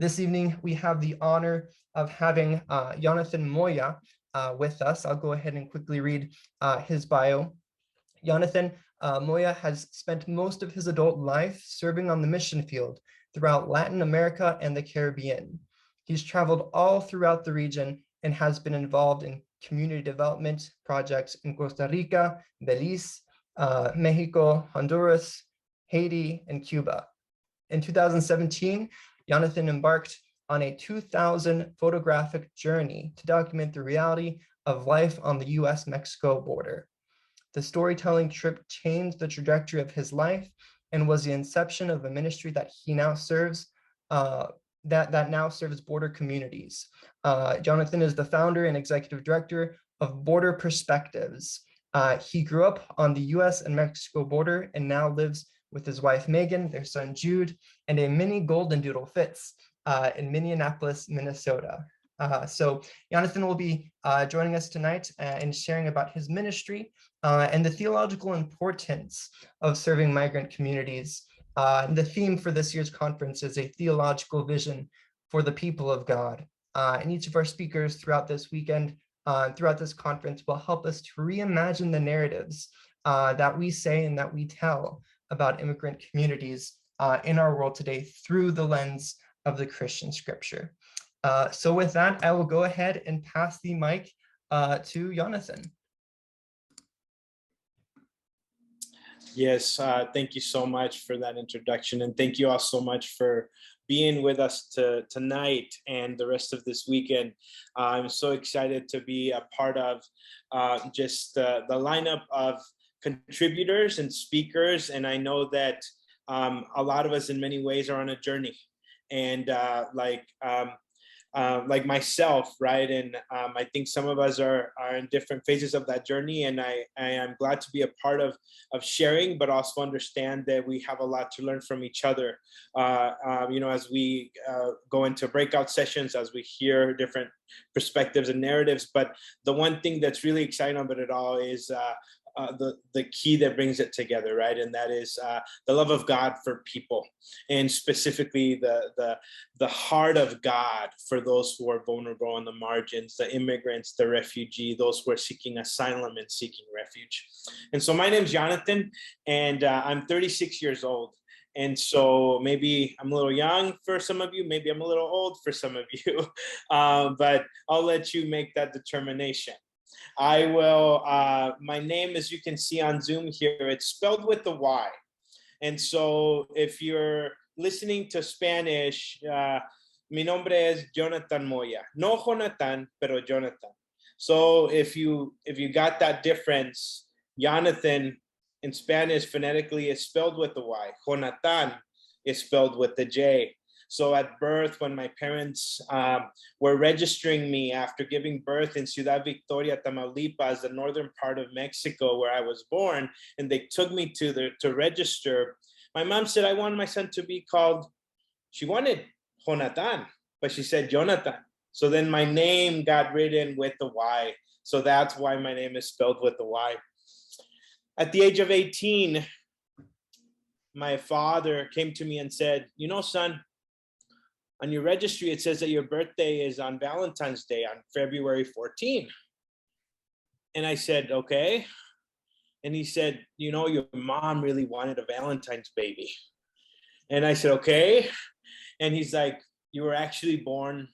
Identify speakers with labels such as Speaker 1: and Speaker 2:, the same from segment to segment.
Speaker 1: This evening, we have the honor of having Yonathan Moya with us. I'll go ahead and quickly read his bio. Yonathan Moya has spent most of his adult life serving on the mission field throughout Latin America and the Caribbean. He's traveled all throughout the region and has been involved in community development projects in Costa Rica, Belize, Mexico, Honduras, Haiti, and Cuba. In 2017, Yonathan embarked on a 2,000 photographic journey to document the reality of life on the US-Mexico border. The storytelling trip changed the trajectory of his life and was the inception of a ministry that he now serves, that now serves border communities. Yonathan is the founder and executive director of Border Perspectives. He grew up on the US and Mexico border and now lives with his wife, Megan, their son, Jude, and a mini golden doodle, Fitz, in Minneapolis, Minnesota. So Yonathan will be joining us tonight and sharing about his ministry and the theological importance of serving migrant communities. The theme for this year's conference is a theological vision for the people of God. And each of our speakers throughout this weekend, throughout this conference, will help us to reimagine the narratives that we say and that we tell about immigrant communities in our world today through the lens of the Christian scripture. So with that, I will go ahead and pass the mic to Yonathan.
Speaker 2: Yes, thank you so much for that introduction, and thank you all so much for being with us tonight and the rest of this weekend. I'm so excited to be a part of just the lineup of contributors and speakers, and I know that a lot of us in many ways are on a journey, and like myself, right? And I think some of us are in different phases of that journey, and I am glad to be a part of sharing, but also understand that we have a lot to learn from each other, as we go into breakout sessions, as we hear different perspectives and narratives. But the one thing that's really exciting about it all is the key that brings it together, right? And that is the love of God for people, and specifically the heart of God for those who are vulnerable on the margins, the immigrants, the refugee, those who are seeking asylum and seeking refuge. And so my name's Yonathan, and I'm 36 years old. And so maybe I'm a little young for some of you, maybe I'm a little old for some of you, but I'll let you make that determination. I will, my name, as you can see on Zoom here, it's spelled with the Y. And so if you're listening to Spanish, mi nombre es Yonathan Moya. No Jonathan, pero Jonathan. So if you got that difference, Yonathan in Spanish phonetically is spelled with the Y. Jonathan is spelled with the J. So at birth, when my parents were registering me after giving birth in Ciudad Victoria, Tamaulipas, the northern part of Mexico where I was born, and they took me to register, my mom said, I want my son to be called, she wanted Jonathan, but she said Jonathan. So then my name got written with the Y. So that's why my name is spelled with the Y. At the age of 18, my father came to me and said, you know, son, on your registry, it says that your birthday is on Valentine's Day on February 14. And I said, okay. And he said, you know, your mom really wanted a Valentine's baby. And I said, okay. And he's like, you were actually born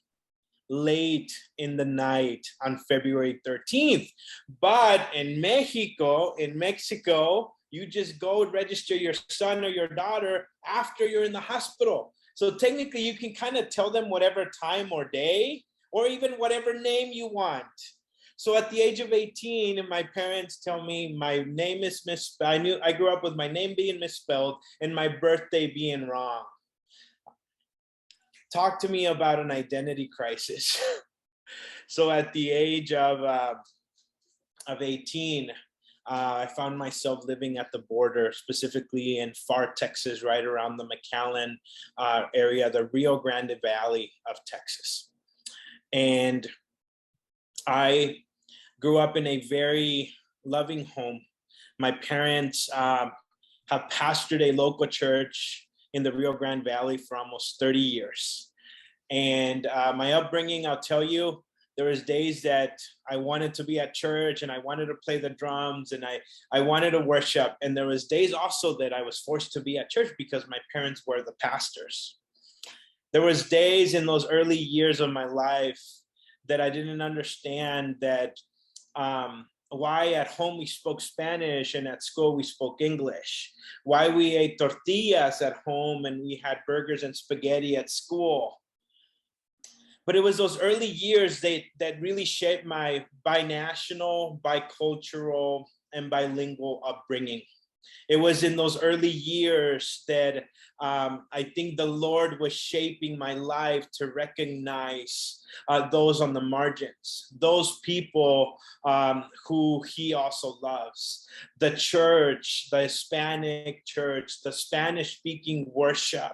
Speaker 2: late in the night on February 13th. But in Mexico, you just go register your son or your daughter after you're in the hospital. So technically you can kind of tell them whatever time or day, or even whatever name you want. So at the age of 18, and my parents tell me my name is misspelled. I grew up with my name being misspelled and my birthday being wrong. Talk to me about an identity crisis. So at the age of 18, I found myself living at the border, specifically in far Texas, right around the McAllen area, the Rio Grande Valley of Texas. And I grew up in a very loving home. My parents have pastored a local church in the Rio Grande Valley for almost 30 years. And my upbringing, I'll tell you, there was days that I wanted to be at church and I wanted to play the drums and I wanted to worship. And there was days also that I was forced to be at church because my parents were the pastors. There was days in those early years of my life that I didn't understand that why at home we spoke Spanish and at school we spoke English, why we ate tortillas at home and we had burgers and spaghetti at school. But it was those early years that really shaped my binational, bicultural, and bilingual upbringing. It was in those early years that I think the Lord was shaping my life to recognize those on the margins, those people who He also loves. The church, the Hispanic church, the Spanish-speaking worship.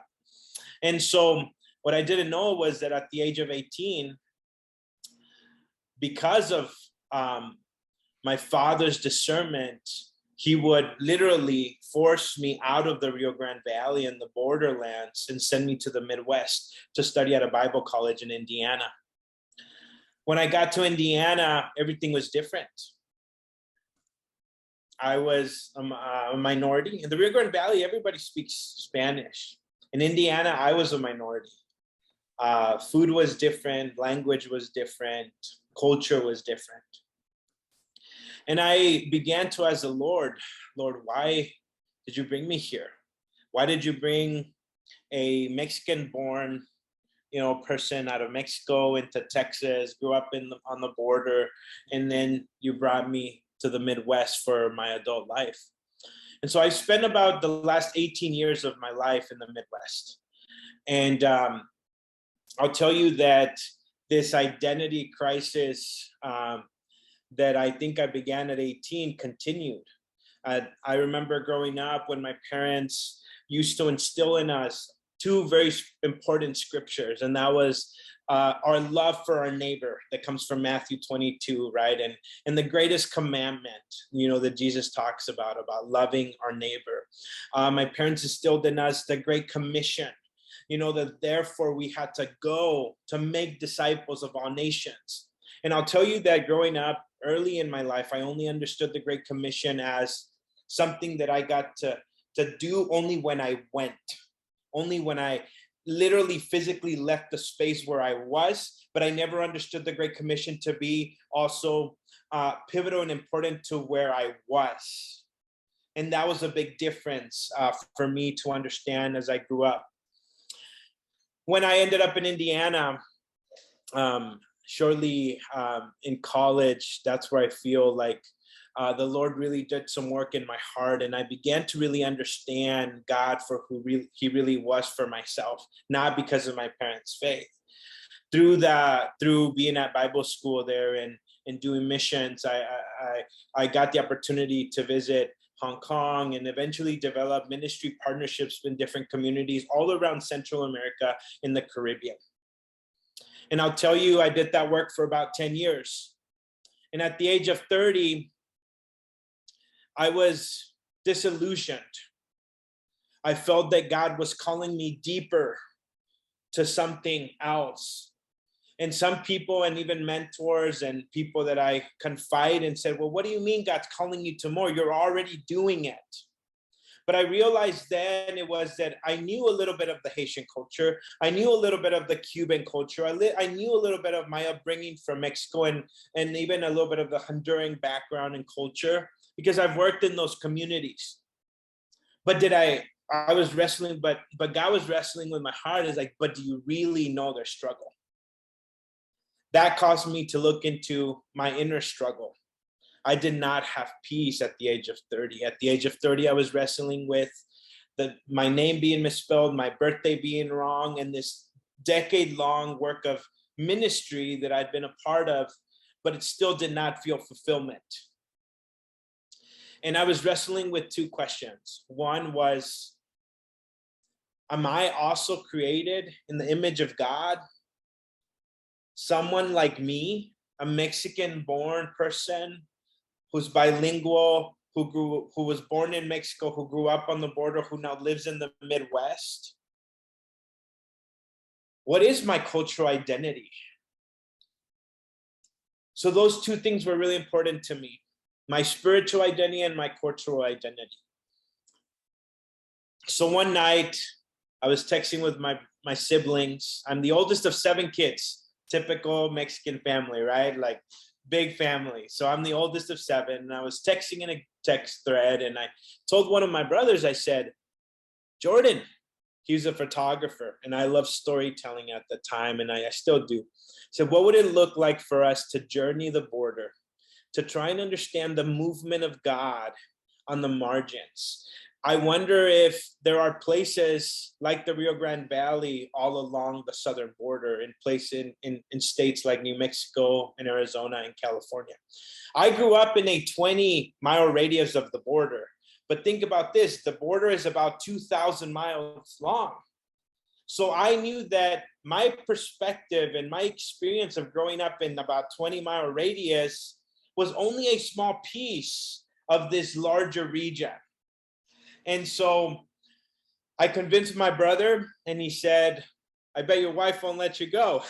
Speaker 2: And so what I didn't know was that at the age of 18, because of my father's discernment, he would literally force me out of the Rio Grande Valley and the borderlands and send me to the Midwest to study at a Bible college in Indiana. When I got to Indiana, everything was different. I was a minority. In the Rio Grande Valley, everybody speaks Spanish. In Indiana, I was a minority. Food was different, language was different, culture was different. And I began to ask the Lord, why did you bring me here? Why did you bring a Mexican-born, person out of Mexico into Texas, grew up on the border, and then you brought me to the Midwest for my adult life? And so I spent about the last 18 years of my life in the Midwest. And I'll tell you that this identity crisis that I think I began at 18 continued. I remember growing up when my parents used to instill in us two very important scriptures, and that was our love for our neighbor that comes from Matthew 22, right? And the greatest commandment, that Jesus talks about loving our neighbor. My parents instilled in us the Great Commission, that therefore we had to go to make disciples of all nations. And I'll tell you that growing up early in my life, I only understood the Great Commission as something that I got to do only when I went, only when I literally physically left the space where I was, but I never understood the Great Commission to be also pivotal and important to where I was. And that was a big difference for me to understand as I grew up. When I ended up in Indiana, shortly in college, that's where I feel like the Lord really did some work in my heart, and I began to really understand God for who He really was for myself, not because of my parents' faith. Through being at Bible school there and doing missions, I got the opportunity to visit Hong Kong and eventually develop ministry partnerships in different communities all around Central America in the Caribbean. And I'll tell you, I did that work for about 10 years. And at the age of 30, I was disillusioned. I felt that God was calling me deeper to something else. And some people and even mentors and people that I confide in said, well, what do you mean God's calling you to more? You're already doing it. But I realized then it was that I knew a little bit of the Haitian culture. I knew a little bit of the Cuban culture. I knew a little bit of my upbringing from Mexico and even a little bit of the Honduran background and culture, because I've worked in those communities. But I was wrestling, but God was wrestling with my heart. Is like, but do you really know their struggle? That caused me to look into my inner struggle. I did not have peace at the age of 30. At the age of 30, I was wrestling with my name being misspelled, my birthday being wrong, and this decade-long work of ministry that I'd been a part of, but it still did not feel fulfillment. And I was wrestling with two questions. One was, am I also created in the image of God? Someone like me, a Mexican-born person who's bilingual, who was born in Mexico, who grew up on the border, who now lives in the Midwest. What is my cultural identity? So those two things were really important to me, my spiritual identity and my cultural identity. So one night I was texting with my siblings. I'm the oldest of 7 kids, typical Mexican family, right? Like big family. So I'm the oldest of 7, and I was texting in a text thread, and I told one of my brothers, I said, Jordan, he was a photographer, and I loved storytelling at the time, and I still do. So what would it look like for us to journey the border, to try and understand the movement of God on the margins? I wonder if there are places like the Rio Grande Valley all along the southern border, in places in states like New Mexico and Arizona and California. I grew up in a 20-mile radius of the border. But think about this, the border is about 2,000 miles long. So I knew that my perspective and my experience of growing up in about 20-mile radius was only a small piece of this larger region. And so I convinced my brother, and he said, I bet your wife won't let you go.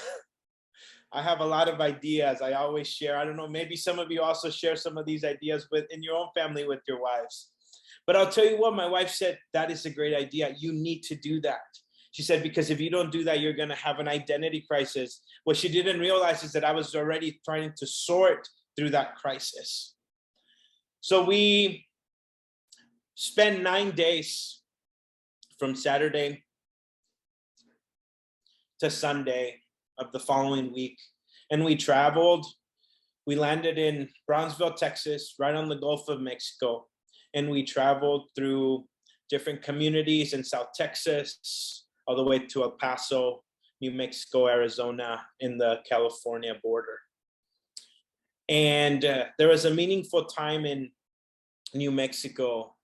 Speaker 2: I have a lot of ideas I always share. I don't know, maybe some of you also share some of these ideas in your own family with your wives. But I'll tell you what, my wife said, that is a great idea. You need to do that. She said, because if you don't do that, you're going to have an identity crisis. What she didn't realize is that I was already trying to sort through that crisis. So we spent 9 days from Saturday to Sunday of the following week. And we traveled. We landed in Brownsville, Texas, right on the Gulf of Mexico. And we traveled through different communities in South Texas, all the way to El Paso, New Mexico, Arizona, in the California border. And there was a meaningful time in New Mexico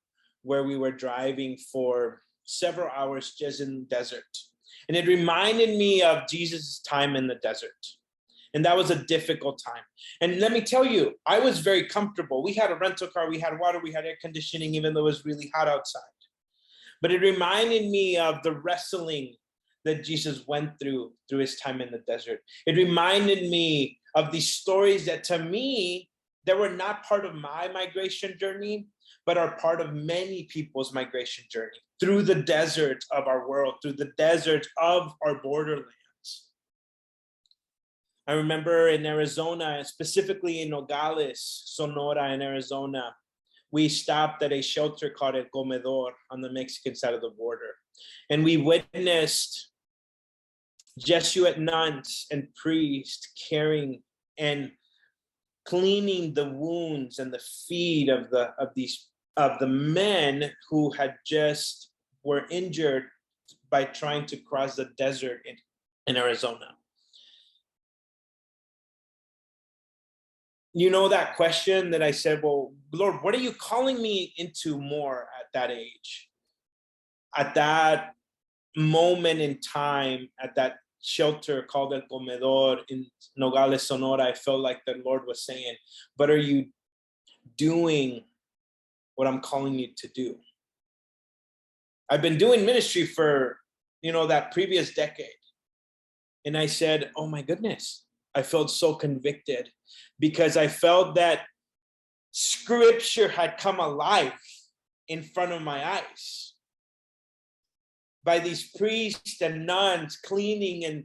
Speaker 2: where we were driving for several hours just in the desert. And it reminded me of Jesus' time in the desert. And that was a difficult time. And let me tell you, I was very comfortable. We had a rental car, we had water, we had air conditioning, even though it was really hot outside. But it reminded me of the wrestling that Jesus went through his time in the desert. It reminded me of these stories that, to me, they were not part of my migration journey, but are part of many people's migration journey through the desert of our world, through the desert of our borderlands. I remember in Arizona, specifically in Nogales, Sonora in Arizona, we stopped at a shelter called El Comedor on the Mexican side of the border. And we witnessed Jesuit nuns and priests caring and cleaning the wounds and the feet of the men who had just were injured by trying to cross the desert in Arizona. You know that question that I said, well, Lord, what are you calling me into more at that age? At that moment in time, at that shelter called El Comedor in Nogales, Sonora, I felt like the Lord was saying, but are you doing what I'm calling you to do? I've been doing ministry for, that previous decade. And I said, oh my goodness, I felt so convicted because I felt that scripture had come alive in front of my eyes by these priests and nuns cleaning and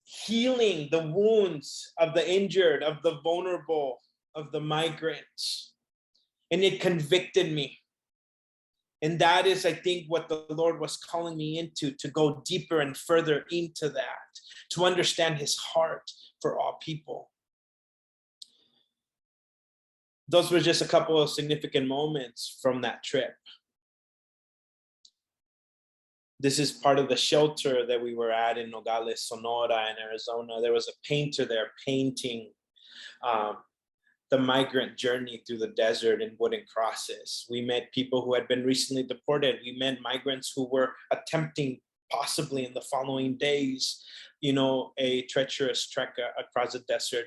Speaker 2: healing the wounds of the injured, of the vulnerable, of the migrants. And it convicted me. And that is, I think, what the Lord was calling me into, to go deeper and further into that, to understand his heart for all people. Those were just a couple of significant moments from that trip. This is part of the shelter that we were at in Nogales, Sonora, in Arizona. There was a painter there painting the migrant journey through the desert in wooden crosses. We met people who had been recently deported. We met migrants who were attempting, possibly in the following days, a treacherous trek across the desert.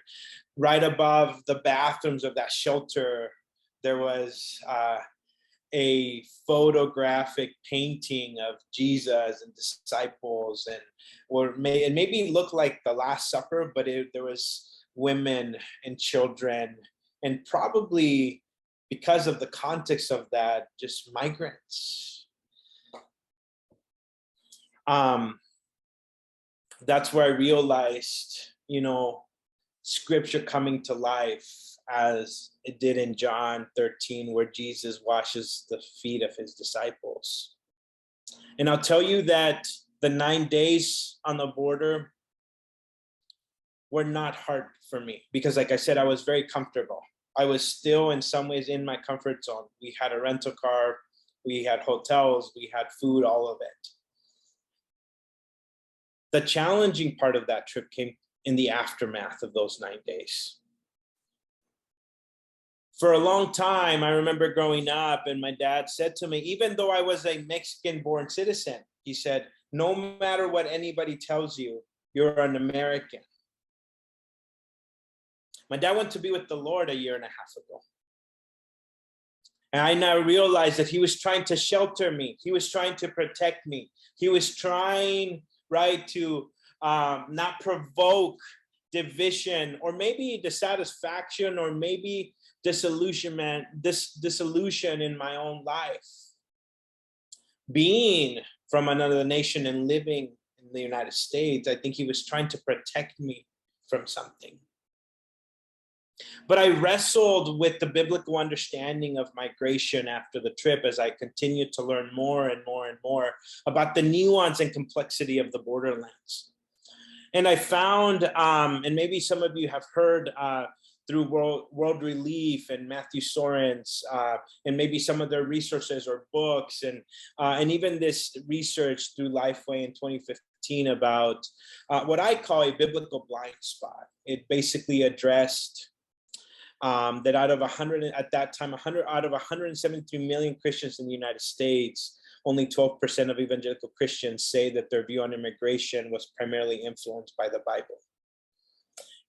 Speaker 2: Right above the bathrooms of that shelter, there was a photographic painting of Jesus and disciples, and it maybe looked like the Last Supper, but there was women and children, and probably because of the context of that, just migrants. That's where I realized, scripture coming to life as it did in John 13, where Jesus washes the feet of his disciples. And I'll tell you that the 9 days on the border were not hard for me, because like I said, I was very comfortable. I was still in some ways in my comfort zone. We had a rental car, we had hotels, we had food, all of it. The challenging part of that trip came in the aftermath of those 9 days. For a long time, I remember growing up, and my dad said to me, even though I was a Mexican-born citizen, he said, no matter what anybody tells you, you're an American. My dad went to be with the Lord a year and a half ago. And I now realize that he was trying to shelter me. He was trying to protect me. He was trying, to not provoke division, or maybe dissatisfaction, or maybe disillusionment, dissolution in my own life. Being from another nation and living in the United States, I think he was trying to protect me from something. But I wrestled with the biblical understanding of migration after the trip, as I continued to learn more and more and more about the nuance and complexity of the borderlands. And I found, and maybe some of you have heard through World Relief and Matthew Soren's, and maybe some of their resources or books, and even this research through Lifeway in 2015 about what I call a biblical blind spot. It basically addressed that out of 100 out of 173 million Christians in the United States, only 12% of evangelical Christians say that their view on immigration was primarily influenced by the Bible.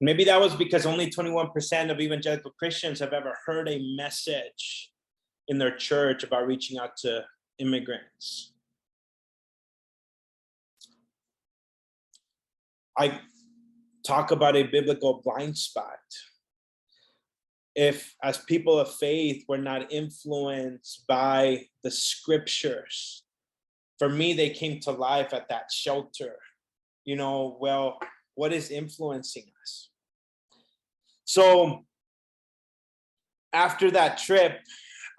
Speaker 2: Maybe that was because only 21% of evangelical Christians have ever heard a message in their church about reaching out to immigrants. I talk about a biblical blind spot. If, as people of faith, we're not influenced by the scriptures, for me, they came to life at that shelter. Well, what is influencing us? So after that trip,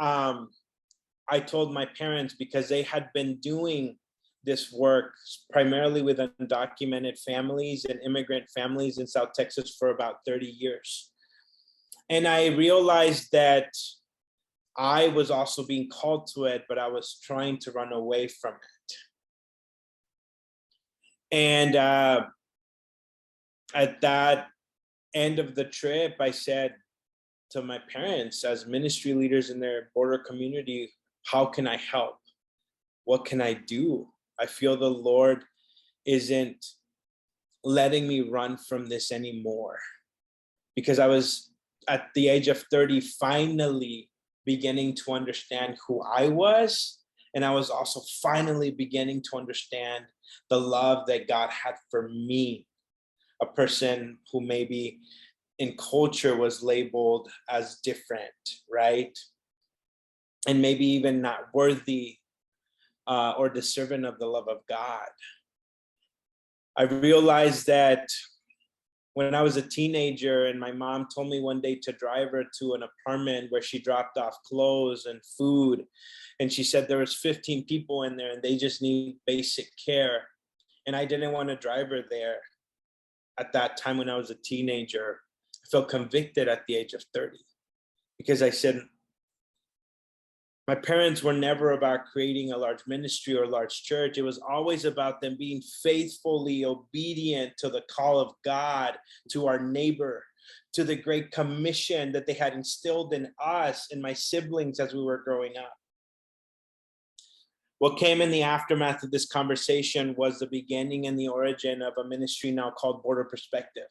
Speaker 2: I told my parents, because they had been doing this work primarily with undocumented families and immigrant families in South Texas for about 30 years. And I realized that I was also being called to it, but I was trying to run away from it. And at that end of the trip, I said to my parents, as ministry leaders in their border community, how can I help? What can I do? I feel the Lord isn't letting me run from this anymore, because I was at the age of 30 finally beginning to understand who I was, and I was also finally beginning to understand the love that God had for me, a person who maybe in culture was labeled as different, right? And maybe even not worthy or deserving of the love of God. I realized that when I was a teenager, and my mom told me one day to drive her to an apartment where she dropped off clothes and food, and she said there was 15 people in there and they just need basic care. And I didn't want to drive her there at that time when I was a teenager. I felt convicted at the age of 30, because I said, my parents were never about creating a large ministry or a large church. It was always about them being faithfully obedient to the call of God, to our neighbor, to the great commission that they had instilled in us and my siblings as we were growing up. What came in the aftermath of this conversation was the beginning and the origin of a ministry now called Perpective.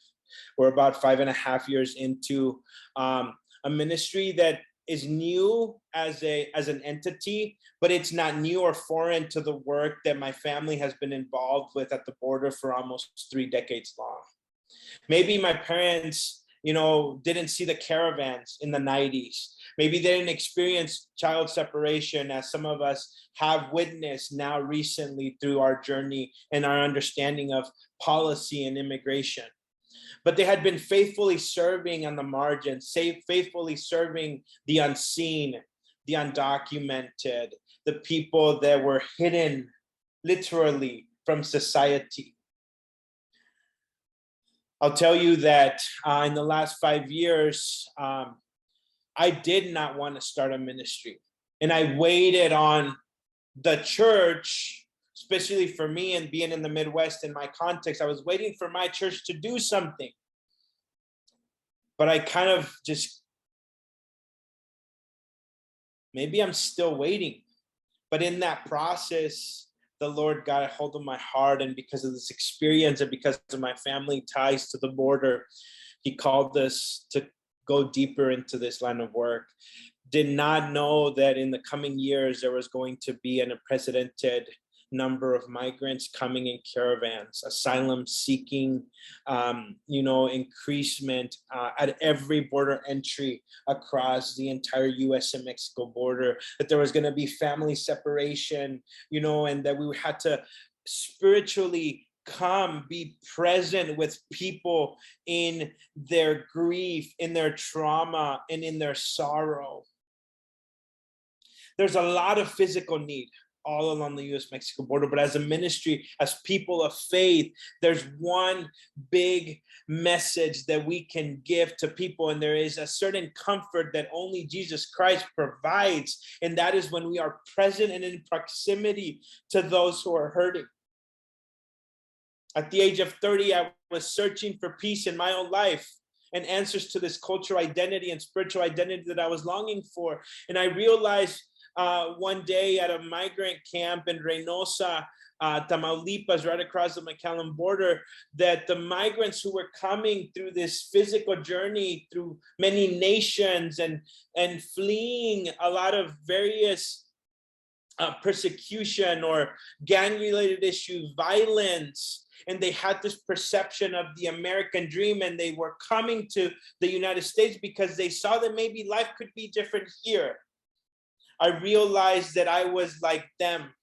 Speaker 2: We're about 5.5 years into a ministry that is new as an entity, but it's not new or foreign to the work that my family has been involved with at the border for almost 3 decades long. Maybe my parents, didn't see the caravans in the 90s. Maybe they didn't experience child separation as some of us have witnessed now recently through our journey and our understanding of policy and immigration. But they had been faithfully serving on the margins, faithfully serving the unseen, the undocumented, the people that were hidden literally from society. I'll tell you that in the last 5 years, I did not want to start a ministry. And I waited on the church, especially for me and being in the Midwest in my context, I was waiting for my church to do something. But I kind of just, maybe I'm still waiting. But in that process, the Lord got a hold of my heart. And because of this experience and because of my family ties to the border, he called us to go deeper into this line of work. Did not know that in the coming years, there was going to be an unprecedented number of migrants coming in caravans, asylum seeking, increasement at every border entry across the entire US and Mexico border, that there was going to be family separation, and that we had to spiritually be present with people in their grief, in their trauma, and in their sorrow. There's a lot of physical need all along the US-Mexico border, but as a ministry, as people of faith, there's one big message that we can give to people, and there is a certain comfort that only Jesus Christ provides, and that is when we are present and in proximity to those who are hurting. At the age of 30, I was searching for peace in my own life and answers to this cultural identity and spiritual identity that I was longing for. And I realized one day at a migrant camp in Reynosa, Tamaulipas, right across the McAllen border, that the migrants who were coming through this physical journey through many nations and fleeing a lot of various persecution or gang-related issues, violence, and they had this perception of the American dream, and they were coming to the United States because they saw that maybe life could be different here. I realized that I was like them.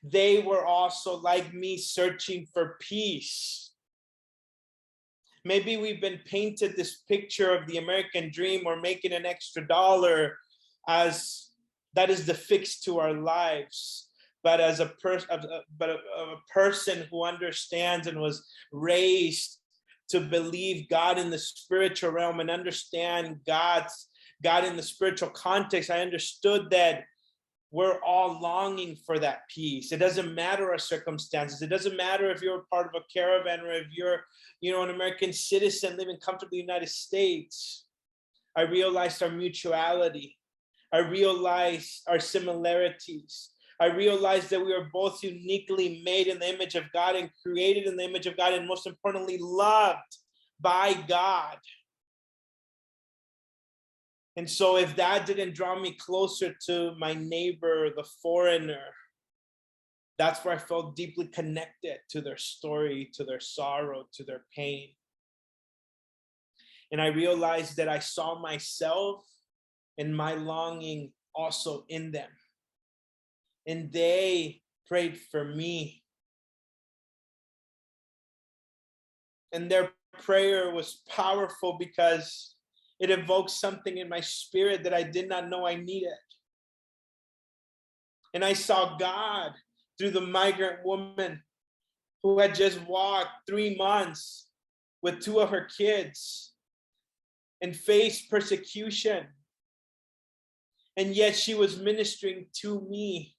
Speaker 2: They were also like me, searching for peace. Maybe we've been painted this picture of the American dream or making an extra dollar as that is the fix to our lives. But as a person who understands and was raised to believe God in the spiritual realm and understand God in the spiritual context, I understood that we're all longing for that peace. It doesn't matter our circumstances. It doesn't matter if you're part of a caravan or if you're, an American citizen living comfortably in the United States. I realized our mutuality. I realized our similarities. I realized that we are both uniquely made in the image of God and created in the image of God, and most importantly, loved by God. And so if that didn't draw me closer to my neighbor, the foreigner, that's where I felt deeply connected to their story, to their sorrow, to their pain. And I realized that I saw myself and my longing also in them. And they prayed for me. And their prayer was powerful because it evoked something in my spirit that I did not know I needed. And I saw God through the migrant woman who had just walked 3 months with 2 of her kids and faced persecution. And yet she was ministering to me.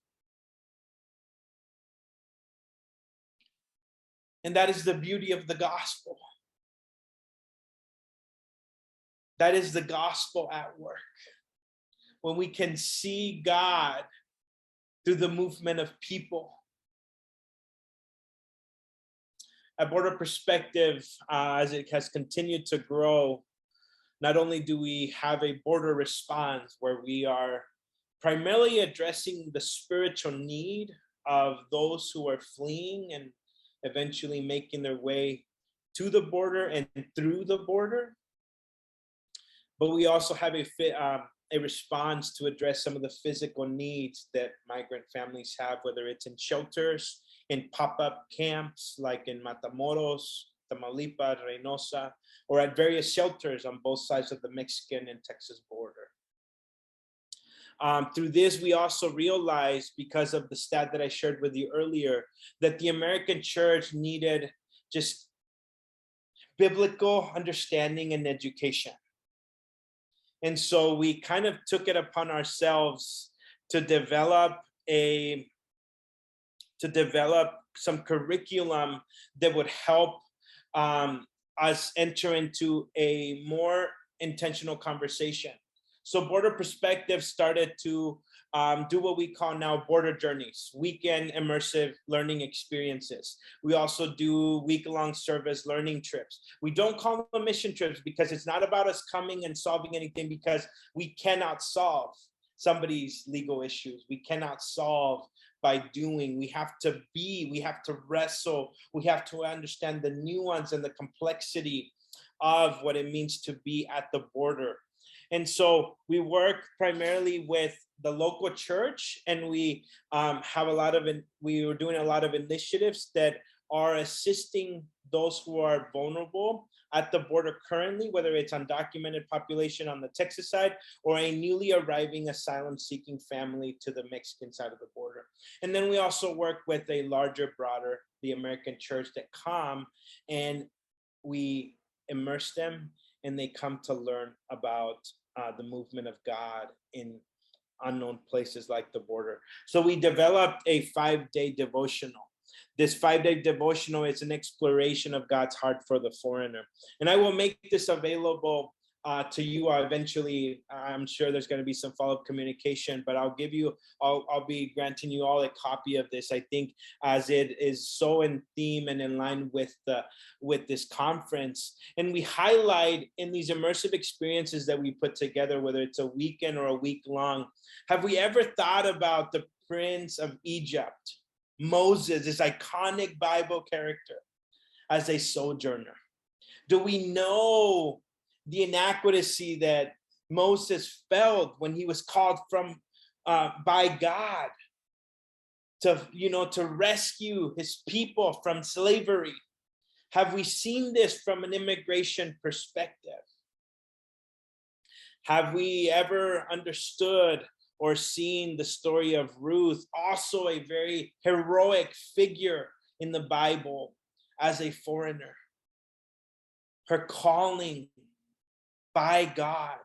Speaker 2: And that is the beauty of the gospel. That is the gospel at work. When we can see God through the movement of people. At Border Perspective, as it has continued to grow, not only do we have a border response where we are primarily addressing the spiritual need of those who are fleeing and eventually making their way to the border and through the border, but we also have a response to address some of the physical needs that migrant families have, whether it's in shelters, in pop-up camps like in Matamoros, Tamaulipas, Reynosa, or at various shelters on both sides of the Mexican and Texas border. Through this, we also realized, because of the stat that I shared with you earlier, that the American church needed just biblical understanding and education. And so we kind of took it upon ourselves to develop some curriculum that would help us enter into a more intentional conversation. So Border Perspective started to do what we call now border journeys, weekend immersive learning experiences. We also do week-long service learning trips. We don't call them mission trips because it's not about us coming and solving anything, because we cannot solve somebody's legal issues. We cannot solve by doing. We have to be, we have to wrestle, we have to understand the nuance and the complexity of what it means to be at the border. And so we work primarily with the local church, and we were doing a lot of initiatives that are assisting those who are vulnerable at the border currently, whether it's undocumented population on the Texas side or a newly arriving asylum-seeking family to the Mexican side of the border. And then we also work with a larger, broader, the American church, that come and we immerse them, and they come to learn about the movement of God in unknown places like the border. So we developed a 5-day devotional. This 5-day devotional is an exploration of God's heart for the foreigner. And I will make this available to you eventually. I'm sure there's going to be some follow-up communication, but I'll be granting you all a copy of this. I think as it is so in theme and in line with this conference, and we highlight in these immersive experiences that we put together, whether it's a weekend or a week long. Have we ever thought about the Prince of Egypt, Moses, this iconic Bible character, as a sojourner? Do we know the inadequacy that Moses felt when he was called from by God to rescue his people from slavery? Have we seen this from an immigration perspective? Have we ever understood or seen the story of Ruth, also a very heroic figure in the Bible as a foreigner? Her calling by God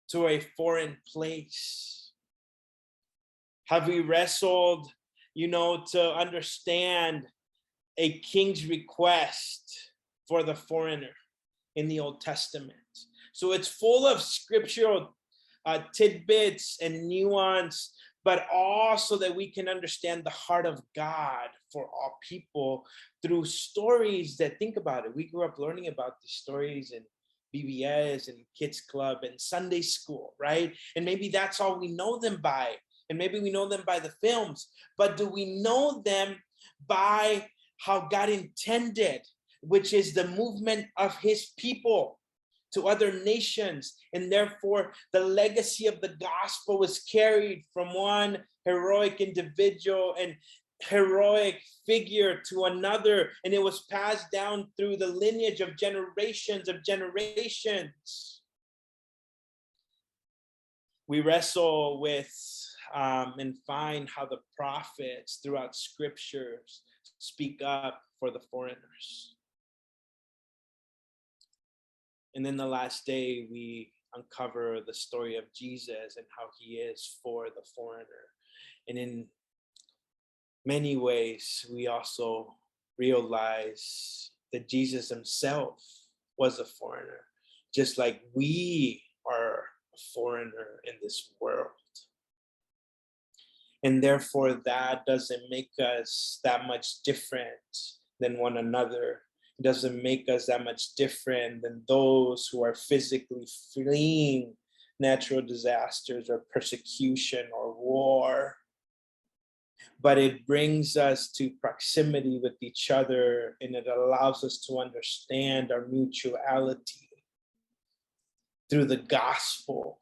Speaker 2: to a foreign place. Have we wrestled, to understand a king's request for the foreigner in the Old Testament? So it's full of scriptural tidbits and nuance, but also that we can understand the heart of God for all people through stories that, think about it, we grew up learning about these stories in BBS and Kids Club and Sunday school, right? And maybe that's all we know them by. And maybe we know them by the films, but do we know them by how God intended, which is the movement of his people to other nations? And therefore the legacy of the gospel was carried from one heroic individual and heroic figure to another, and it was passed down through the lineage of generations. We wrestle with and find how the prophets throughout scriptures speak up for the foreigners. And then the last day, we uncover the story of Jesus and how he is for the foreigner. And in many ways, we also realize that Jesus himself was a foreigner, just like we are a foreigner in this world. And therefore, that doesn't make us that much different than one another. It doesn't make us that much different than those who are physically fleeing natural disasters or persecution or war. But it brings us to proximity with each other, and it allows us to understand our mutuality through the gospel.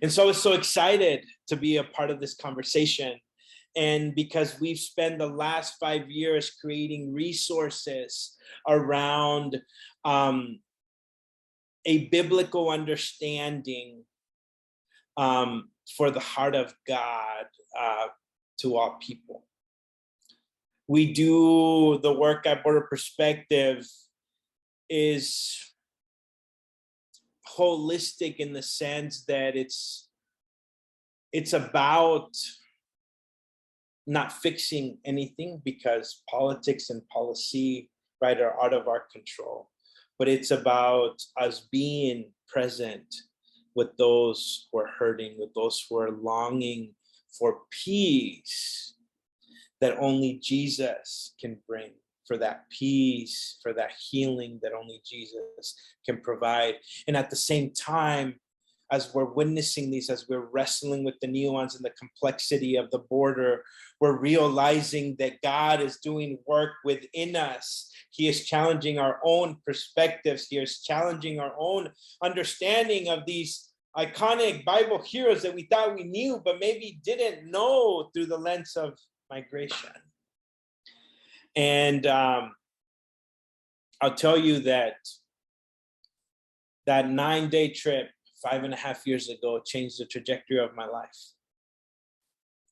Speaker 2: And so I was so excited to be a part of this conversation. And because we've spent the last 5 years creating resources around a biblical understanding for the heart of God to all people. We do the work at Border Perspective is holistic in the sense that it's about not fixing anything, because politics and policy, right, are out of our control. But it's about us being present with those who are hurting, with those who are longing for peace that only Jesus can bring, for that peace, for that healing that only Jesus can provide. And at the same time, as we're witnessing these, as we're wrestling with the nuance and the complexity of the border, we're realizing that God is doing work within us. He is challenging our own perspectives. He is challenging our own understanding of these iconic Bible heroes that we thought we knew, but maybe didn't know through the lens of migration. And I'll tell you that 9-day trip 5.5 years ago changed the trajectory of my life.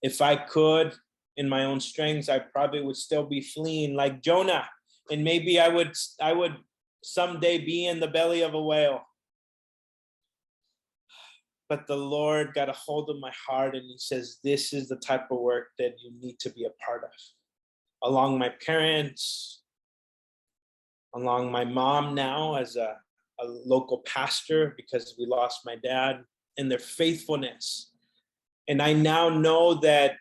Speaker 2: If I could, in my own strengths, I probably would still be fleeing like Jonah, and maybe I would someday be in the belly of a whale. But the Lord got a hold of my heart, and he says, this is the type of work that you need to be a part of. Along my parents, along my mom now as a local pastor, because we lost my dad, and their faithfulness. And I now know that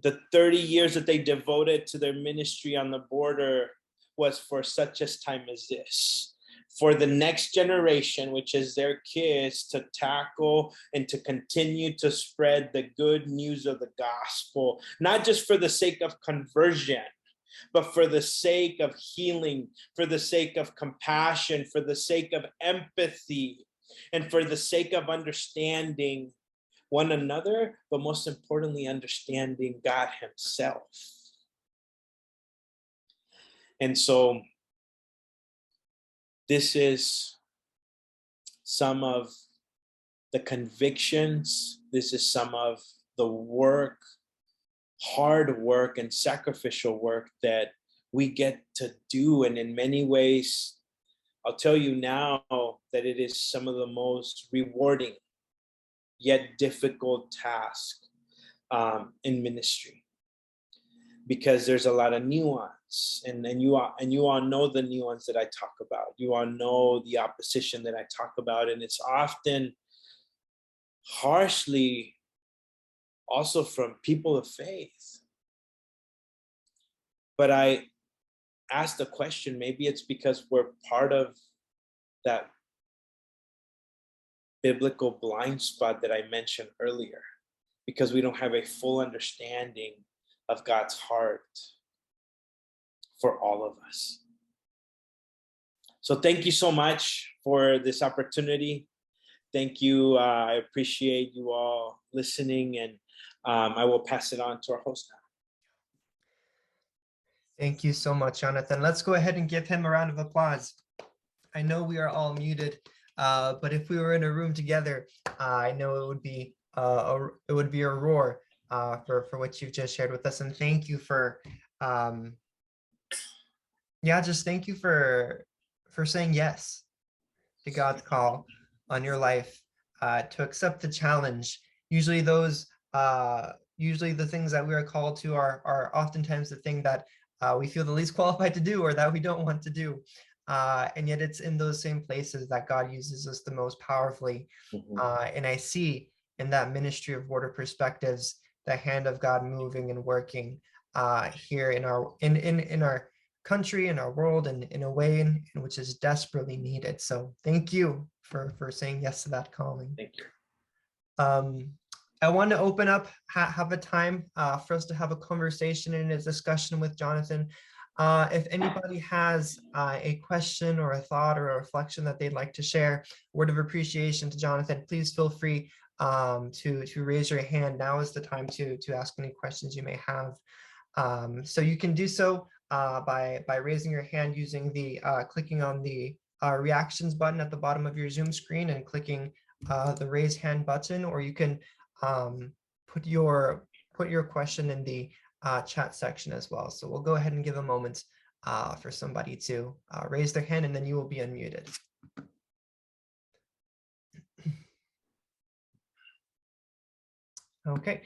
Speaker 2: the 30 years that they devoted to their ministry on the border was for such a time as this, for the next generation, which is their kids, to tackle and to continue to spread the good news of the gospel, not just for the sake of conversion, but for the sake of healing, for the sake of compassion, for the sake of empathy, and for the sake of understanding one another, but most importantly, understanding God himself. And so this is some of the convictions. This is some of the work, hard work and sacrificial work that we get to do. And in many ways, I'll tell you now that it is some of the most rewarding yet difficult task in ministry, because there's a lot of nuance, and you all know the nuance that I talk about. You all know the opposition that I talk about, and it's often harshly also from people of faith. But I ask the question, maybe it's because we're part of that biblical blind spot that I mentioned earlier, because we don't have a full understanding of God's heart for all of us. So thank you so much for this opportunity. Thank you. I appreciate you all listening, and I will pass it on to our host now.
Speaker 1: Thank you so much, Jonathan. Let's go ahead and give him a round of applause. I know we are all muted, but if we were in a room together, I know it would be a roar for what you've just shared with us. And thank you for, just thank you for saying yes to God's call on your life, to accept the challenge. Usually the things that we are called to are oftentimes the thing that we feel the least qualified to do, or that we don't want to do. And yet it's in those same places that God uses us the most powerfully. And I see in that ministry of Border Perspectives, the hand of God moving and working here in our country and our world in a way in which is desperately needed. So thank you for saying yes to that calling.
Speaker 2: Thank you.
Speaker 1: I want to open up, have a time for us to have a conversation and a discussion with Jonathan. If anybody has a question or a thought or a reflection that they'd like to share, word of appreciation to Jonathan, please feel free to raise your hand. Now is the time to ask any questions you may have. So you can do so by raising your hand using the clicking on the reactions button at the bottom of your Zoom screen and clicking the raise hand button, or you can put your question in the chat section as well. So we'll go ahead and give a moment for somebody to raise their hand, and then you will be unmuted. Okay,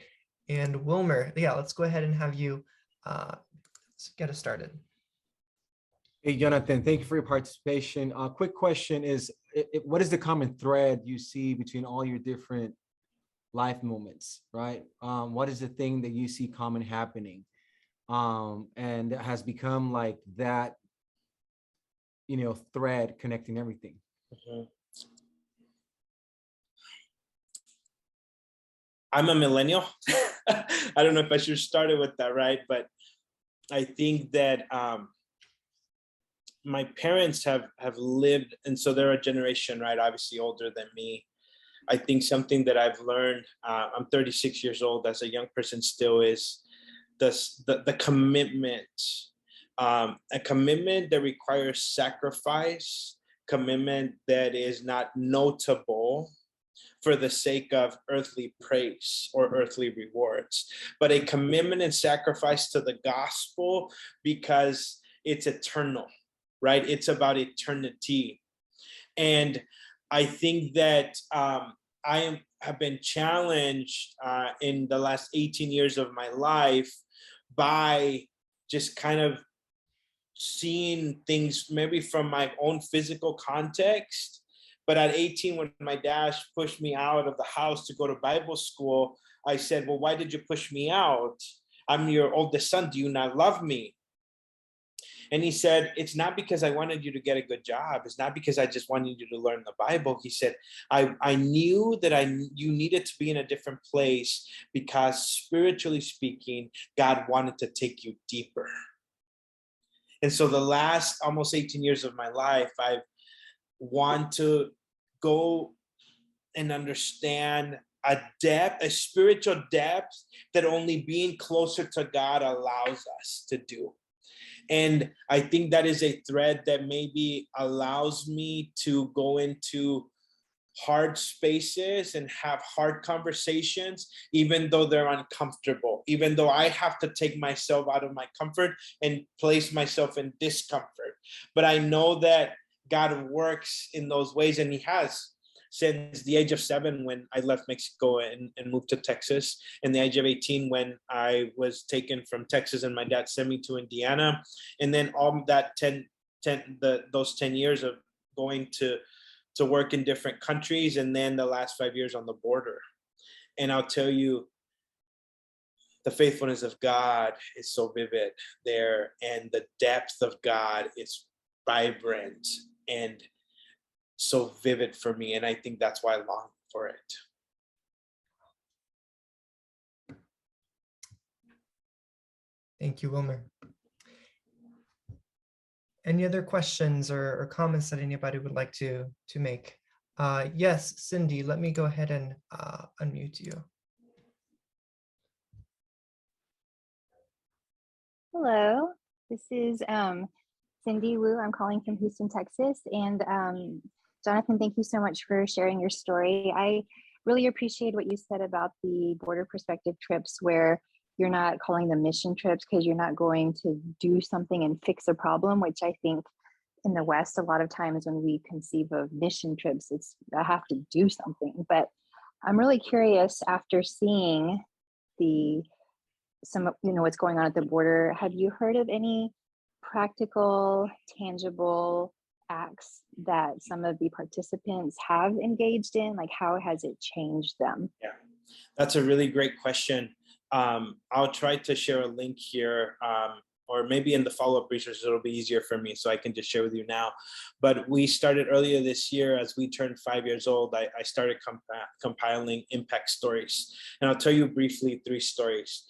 Speaker 1: and Wilmer, yeah, let's go ahead and have you get us started.
Speaker 3: Hey, Jonathan, thank you for your participation. Quick question is, what is the common thread you see between all your different life moments, right? What is the thing that you see common happening and that has become like that, thread connecting everything?
Speaker 2: I'm a millennial. I don't know if I should start it with that, right? But I think that my parents have lived, and so they're a generation, right? Obviously older than me. I think something that I've learned, I'm 36 years old, as a young person still, is the commitment, a commitment that requires sacrifice, commitment that is not notable for the sake of earthly praise or earthly rewards, but a commitment and sacrifice to the gospel because it's eternal, right? It's about eternity. And I think that I have been challenged in the last 18 years of my life by just kind of seeing things maybe from my own physical context. But at 18, when my dad pushed me out of the house to go to Bible school, I said, well, why did you push me out? I'm your oldest son. Do you not love me? And he said, it's not because I wanted you to get a good job. It's not because I just wanted you to learn the Bible. He said, I knew that you needed to be in a different place because spiritually speaking, God wanted to take you deeper. And so the last almost 18 years of my life, I've want to go and understand a depth, a spiritual depth that only being closer to God allows us to do. And I think that is a thread that maybe allows me to go into hard spaces and have hard conversations, even though they're uncomfortable, even though I have to take myself out of my comfort and place myself in discomfort. But I know that God works in those ways, and he has since the age of 7 when I left Mexico and moved to Texas, and the age of 18 when I was taken from Texas and my dad sent me to Indiana, and then all that those 10 years of going to work in different countries, and then the last 5 years on the border. And I'll tell you, the faithfulness of God is so vivid there, and the depth of God is vibrant and so vivid for me, and I think that's why I long for it.
Speaker 1: Thank you, Wilmer. Any other questions or comments that anybody would like to make? Yes, Cindy, let me go ahead and unmute you.
Speaker 4: Hello, this is Cindy Wu. I'm calling from Houston, Texas. And Jonathan, thank you so much for sharing your story. I really appreciate what you said about the border perspective trips, where you're not calling them mission trips because you're not going to do something and fix a problem, which I think in the West, a lot of times when we conceive of mission trips, it's I have to do something. But I'm really curious, after seeing what's going on at the border, have you heard of any practical, tangible acts that some of the participants have engaged in? Like, how has it changed them?
Speaker 2: Yeah, that's a really great question. I'll try to share a link here or maybe in the follow-up research, it'll be easier for me, so I can just share with you now. But we started earlier this year, as we turned 5 years old, I started compiling impact stories. And I'll tell you briefly 3 stories.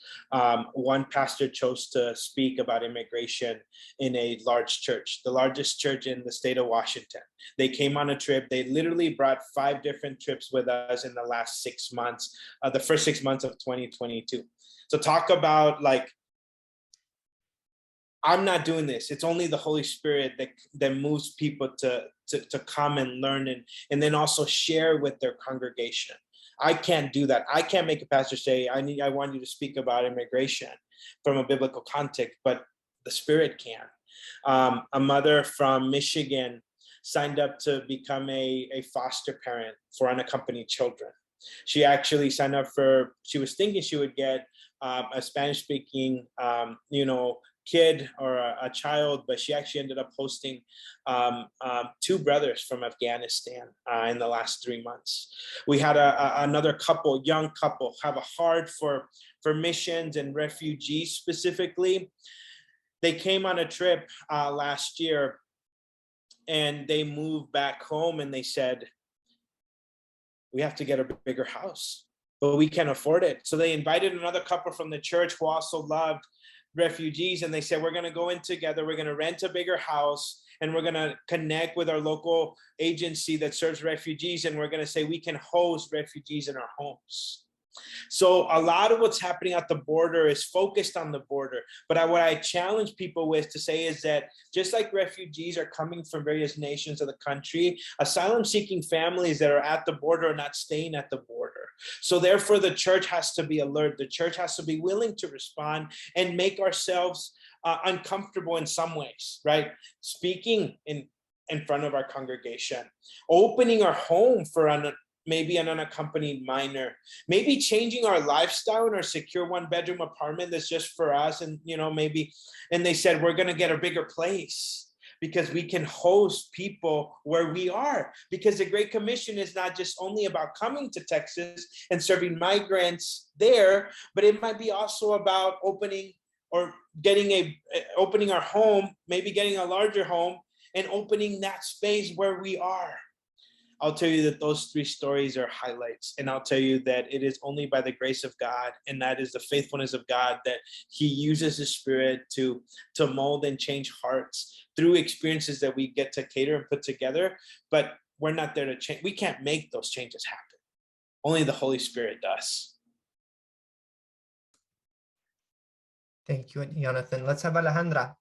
Speaker 2: One pastor chose to speak about immigration in a large church, the largest church in the state of Washington. They came on a trip. They literally brought 5 different trips with us in the last 6 months, the first 6 months of 2022. So talk about like, I'm not doing this. It's only the Holy Spirit that moves people to come and learn and then also share with their congregation. I can't do that. I can't make a pastor say, I want you to speak about immigration from a biblical context, but the Spirit can. A mother from Michigan signed up to become a foster parent for unaccompanied children. She actually signed up she was thinking she would get a Spanish-speaking, kid or a child, but she actually ended up hosting 2 brothers from Afghanistan in the last 3 months. We had another young couple, have a heart for missions and refugees specifically. They came on a trip last year, and they moved back home, and they said, we have to get a bigger house, but we can't afford it. So they invited another couple from the church who also loved refugees, and they said, we're going to go in together, we're going to rent a bigger house, and we're going to connect with our local agency that serves refugees, and we're going to say we can host refugees in our homes. So a lot of what's happening at the border is focused on the border. But what I challenge people with to say is that just like refugees are coming from various nations of the country, asylum-seeking families that are at the border are not staying at the border. So therefore, the church has to be alert. The church has to be willing to respond and make ourselves uncomfortable in some ways, right? Speaking in front of our congregation, opening our home for maybe an unaccompanied minor, maybe changing our lifestyle in our secure 1-bedroom apartment that's just for us, and maybe, and they said we're going to get a bigger place because we can host people where we are, because the Great Commission is not just only about coming to Texas and serving migrants there, but it might be also about opening our home, maybe getting a larger home and opening that space where we are. I'll tell you that those 3 stories are highlights. And I'll tell you that it is only by the grace of God, and that is the faithfulness of God, that he uses his Spirit to mold and change hearts through experiences that we get to cater and put together. But we're not there to change. We can't make those changes happen. Only the Holy Spirit does.
Speaker 1: Thank you, Yonathan. Let's have Alejandra.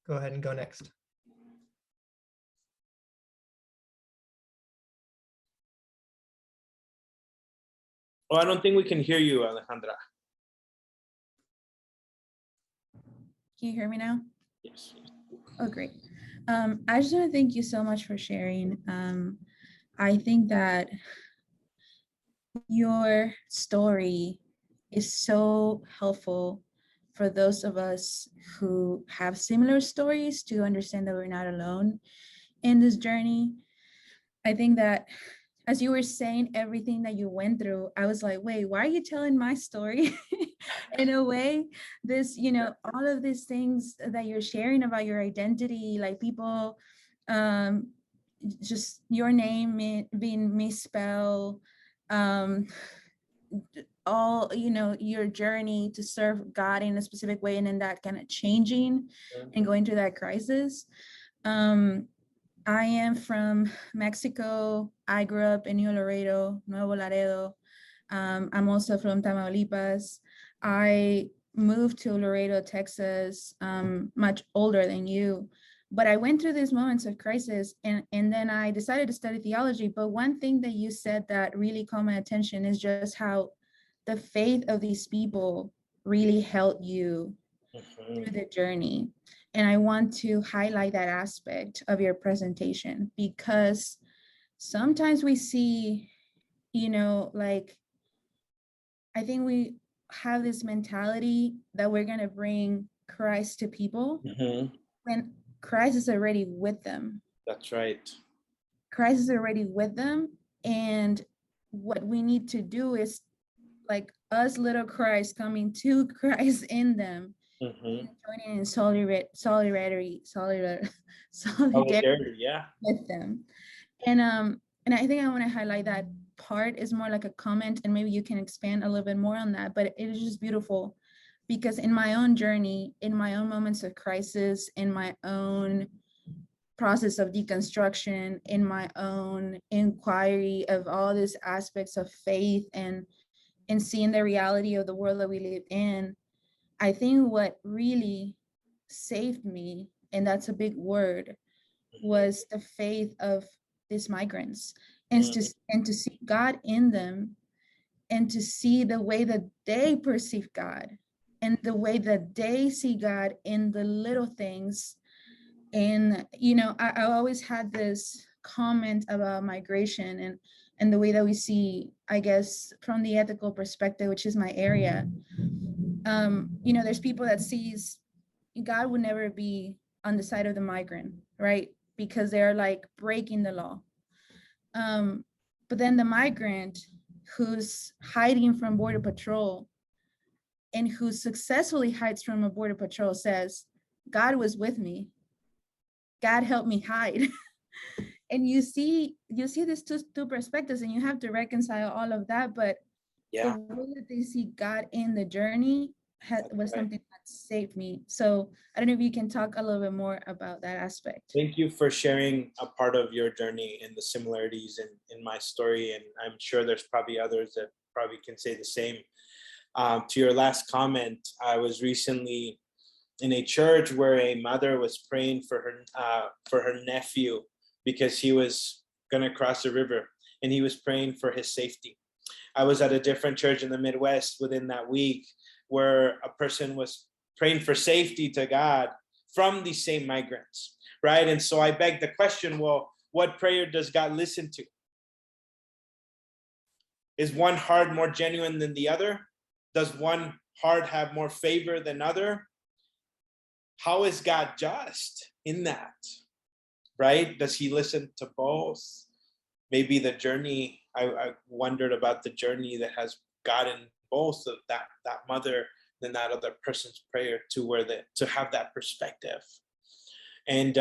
Speaker 1: Go ahead and go next.
Speaker 2: Oh, I don't think we can hear you, Alejandra.
Speaker 5: Can you hear me now?
Speaker 2: Yes.
Speaker 5: Oh, great. I just want to thank you so much for sharing. I think that your story is so helpful for those of us who have similar stories to understand that we're not alone in this journey. I think that as you were saying everything that you went through, I was like, wait, why are you telling my story? In a way, this, all of these things that you're sharing about your identity, like people, just your name being misspelled, all, your journey to serve God in a specific way, and then that kind of changing and going through that crisis. I am from Mexico. I grew up in Nuevo Laredo. I'm also from Tamaulipas. I moved to Laredo, Texas, much older than you. But I went through these moments of crisis, and then I decided to study theology. But one thing that you said that really caught my attention is just how the faith of these people really helped you through the journey. And I want to highlight that aspect of your presentation, because sometimes we see, like, I think we have this mentality that we're going to bring Christ to people when Christ is already with them.
Speaker 2: That's right.
Speaker 5: Christ is already with them. And what we need to do is, like, us little Christ coming to Christ in them,
Speaker 2: Mhm.
Speaker 5: joining in solidarity
Speaker 2: Solidarity, yeah.
Speaker 5: with them. And I think I want to highlight that part is more like a comment, and maybe you can expand a little bit more on that, but it is just beautiful because in my own journey, in my own moments of crisis, in my own process of deconstruction, in my own inquiry of all these aspects of faith and seeing the reality of the world that we live in, I think what really saved me, and that's a big word, was the faith of these migrants, and to see God in them, and to see the way that they perceive God, and the way that they see God in the little things. And I always had this comment about migration and the way that we see, I guess, from the ethical perspective, which is my area. There's people that sees God would never be on the side of the migrant, right? Because they're like breaking the law. But then the migrant who's hiding from Border Patrol and who successfully hides from a Border Patrol says, God was with me. God helped me hide. And you see these two perspectives, and you have to reconcile all of that. But
Speaker 2: Yeah.
Speaker 5: the way that they see God in the journey was something that saved me. So I don't know if you can talk a little bit more about that aspect.
Speaker 2: Thank you for sharing a part of your journey and the similarities in my story. And I'm sure there's probably others that probably can say the same. To your last comment, I was recently in a church where a mother was praying for her nephew because he was going to cross the river, and he was praying for his safety. I was at a different church in the Midwest within that week where a person was praying for safety to God from these same migrants, right? And so I begged the question, well, what prayer does God listen to? Is one heart more genuine than the other? Does one heart have more favor than other? How is God just in that, right? Does he listen to both? Maybe the journey, I wondered about the journey that has gotten both of that mother than that other person's prayer to have that perspective. And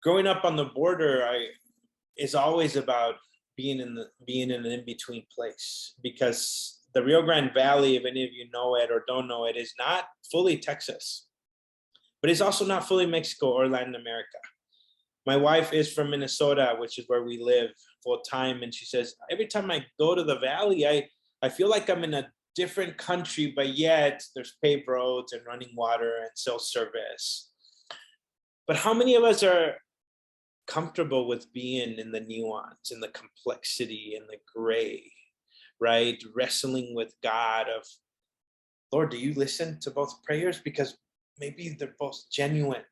Speaker 2: growing up on the border, is always about being in an in-between place, because the Rio Grande Valley, if any of you know it or don't know it, is not fully Texas, but it's also not fully Mexico or Latin America. My wife is from Minnesota, which is where we live full time. And she says, every time I go to the valley, I feel like I'm in a different country, but yet there's paved roads and running water and cell service. But how many of us are comfortable with being in the nuance and the complexity and the gray, right? Wrestling with God of, Lord, do you listen to both prayers? Because maybe they're both genuine.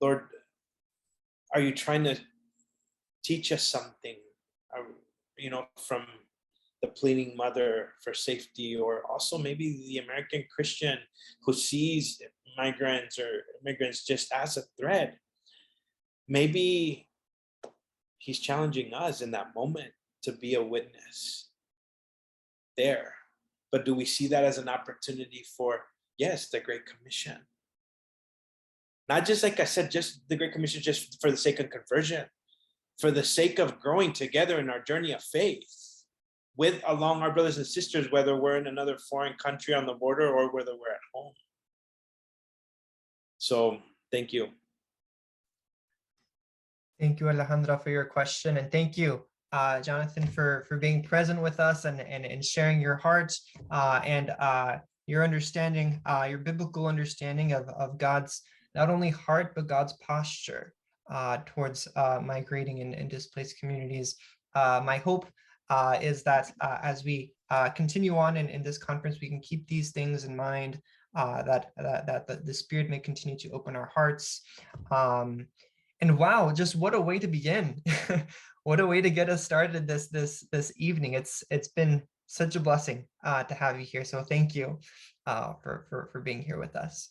Speaker 2: Lord, are you trying to teach us something, from the pleading mother for safety, or also maybe the American Christian who sees migrants or immigrants just as a threat? Maybe he's challenging us in that moment to be a witness there. But do we see that as an opportunity for, yes, the Great Commission? Not just, like I said, just the Great Commission, just for the sake of conversion, for the sake of growing together in our journey of faith along our brothers and sisters, whether we're in another foreign country on the border or whether we're at home. So thank you.
Speaker 1: Thank you, Alejandra, for your question. And thank you, Jonathan, for being present with us and sharing your heart and your understanding, your biblical understanding of God's not only heart, but God's posture towards migrating and displaced communities. My hope is that as we continue on in this conference, we can keep these things in mind, that the Spirit may continue to open our hearts. And wow, just what a way to begin. What a way to get us started this evening. It's been such a blessing to have you here. So thank you for being here with us.